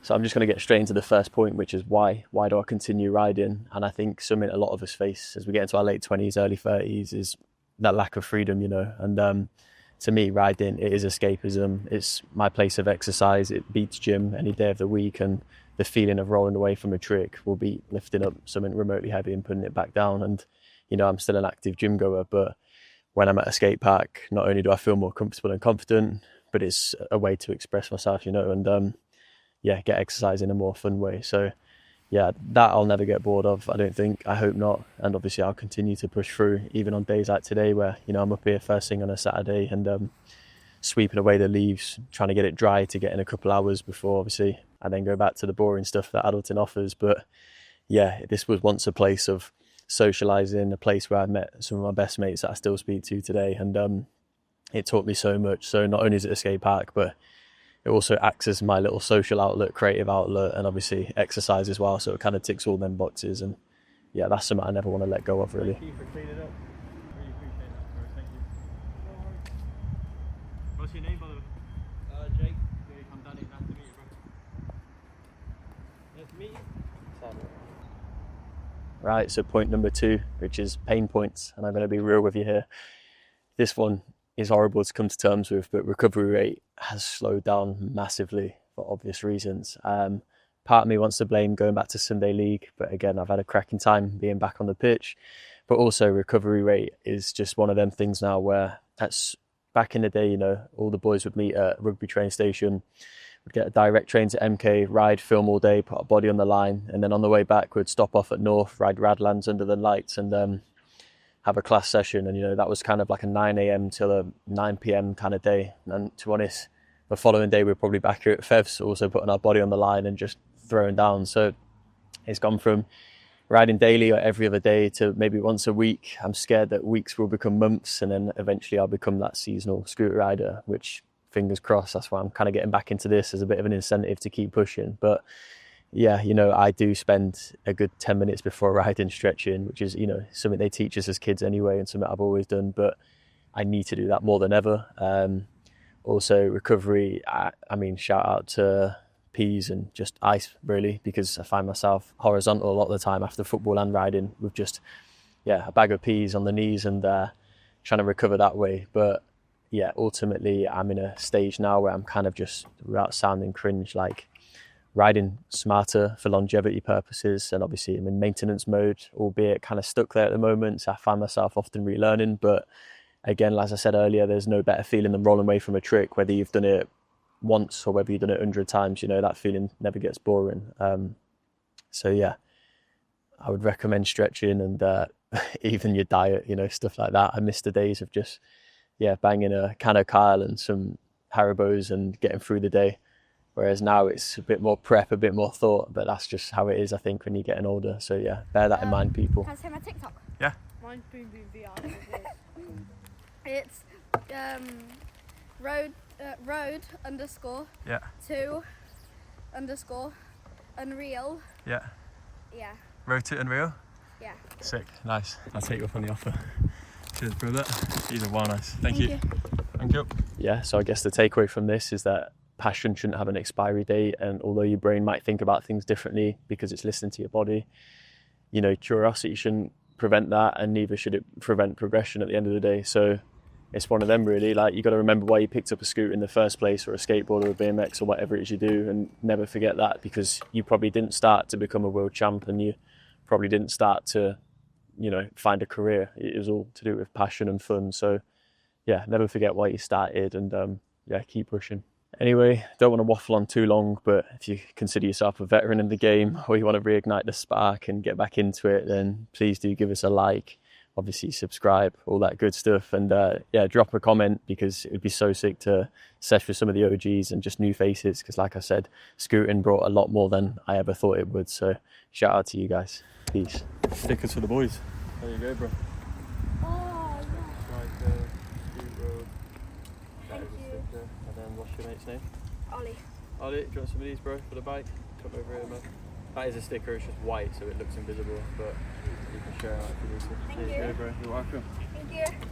So I'm just going to get straight into the first point, which is why do I continue riding? And I think something a lot of us face as we get into our late 20s, early 30s is that lack of freedom, you know. And to me, riding, it is escapism. It's my place of exercise. It beats gym any day of the week, and the feeling of rolling away from a trick will be lifting up something remotely heavy and putting it back down. And, you know, I'm still an active gym goer, but when I'm at a skate park, not only do I feel more comfortable and confident, but it's a way to express myself, you know, and get exercise in a more fun way. So yeah, that I'll never get bored of, I don't think. I hope not. And obviously I'll continue to push through, even on days like today where, you know, I'm up here first thing on a Saturday and sweeping away the leaves, trying to get it dry to get in a couple hours before obviously I then go back to the boring stuff that adulting offers. But yeah, this was once a place of socialising, a place where I met some of my best mates that I still speak to today, and it taught me so much. So not only is it a skate park, but it also acts as my little social outlet, creative outlet, and obviously exercise as well. So it kind of ticks all them boxes, and yeah, that's something I never want to let go of, really. Thank you for cleaning up. Really appreciate that, bro. Thank you. No worries. What's your name, by the way? Jake. Jake, I'm Danny. Nice to meet you, bro. Nice to meet you. Right, so point number 2, which is pain points, and I'm going to be real with you here. This one is horrible to come to terms with, but recovery rate has slowed down massively for obvious reasons. Part of me wants to blame going back to Sunday League, but again, I've had a cracking time being back on the pitch. But also recovery rate is just one of them things now where that's back in the day, you know, all the boys would meet at Rugby train station, would get a direct train to MK, ride, film all day, put our body on the line, and then on the way back we'd stop off at North, ride Radlands under the lights, and have a class session. And you know, that was kind of like a 9 a.m. till a 9 p.m. kind of day. And to be honest, the following day we're probably back here at Fevs, also putting our body on the line and just throwing down. So it's gone from riding daily or every other day to maybe once a week. I'm scared that weeks will become months, and then eventually I'll become that seasonal scooter rider, which, fingers crossed, that's why I'm kind of getting back into this as a bit of an incentive to keep pushing. But yeah, you know, I do spend a good 10 minutes before riding stretching, which is, you know, something they teach us as kids anyway, and something I've always done, but I need to do that more than ever. Also recovery, I mean, shout out to peas and just ice, really, because I find myself horizontal a lot of the time after football and riding with just, a bag of peas on the knees and trying to recover that way. But yeah, ultimately I'm in a stage now where I'm kind of just, without sounding cringe, like riding smarter for longevity purposes. And obviously I'm in maintenance mode, albeit kind of stuck there at the moment. So I find myself often relearning. But again, as I said earlier, there's no better feeling than rolling away from a trick, whether you've done it once or whether you've done it 100 times. You know, that feeling never gets boring. So yeah, I would recommend stretching and even your diet, you know, stuff like that. I miss the days of just, banging a can of Kyle and some Haribos and getting through the day. Whereas now it's a bit more prep, a bit more thought, but that's just how it is, I think, when you're getting older. So yeah, bear that in mind, people. Can I say my TikTok? Yeah. Mine's Boom Boom VR. It's road underscore Yeah. 2 underscore unreal. Yeah. Yeah. Road to Unreal. Yeah. Sick. Nice. I'll take you up on the offer. Cheers, brother. These are well nice. Thank you. Thank you. Yeah, so I guess the takeaway from this is that passion shouldn't have an expiry date, and although your brain might think about things differently because it's listening to your body, you know, curiosity shouldn't prevent that, and neither should it prevent progression at the end of the day. So it's one of them, really. Like, you got to remember why you picked up a scooter in the first place, or a skateboard or a BMX or whatever it is you do, and never forget that, because you probably didn't start to become a world champ, and you probably didn't start to, you know, find a career. It was all to do with passion and fun. So yeah, never forget why you started, and keep pushing. Anyway, don't want to waffle on too long, but if you consider yourself a veteran in the game, or you want to reignite the spark and get back into it, then please do give us a like, obviously subscribe, all that good stuff, and drop a comment, because it would be so sick to sesh with some of the OGs and just new faces, because like I said, scooting brought a lot more than I ever thought it would. So shout out to you guys. Peace. Stickers for the boys. There you go, bro. Oh, yeah. Right, Scoot Road. Thank you. Sticker. And then what's your mate's name? Ollie. Ollie, do you want some of these, bro, for the bike? Come over here, man. That is a sticker, it's just white, so it looks invisible, but you can share it out if you need to. Thank There you. go, bro. You're welcome. Thank you.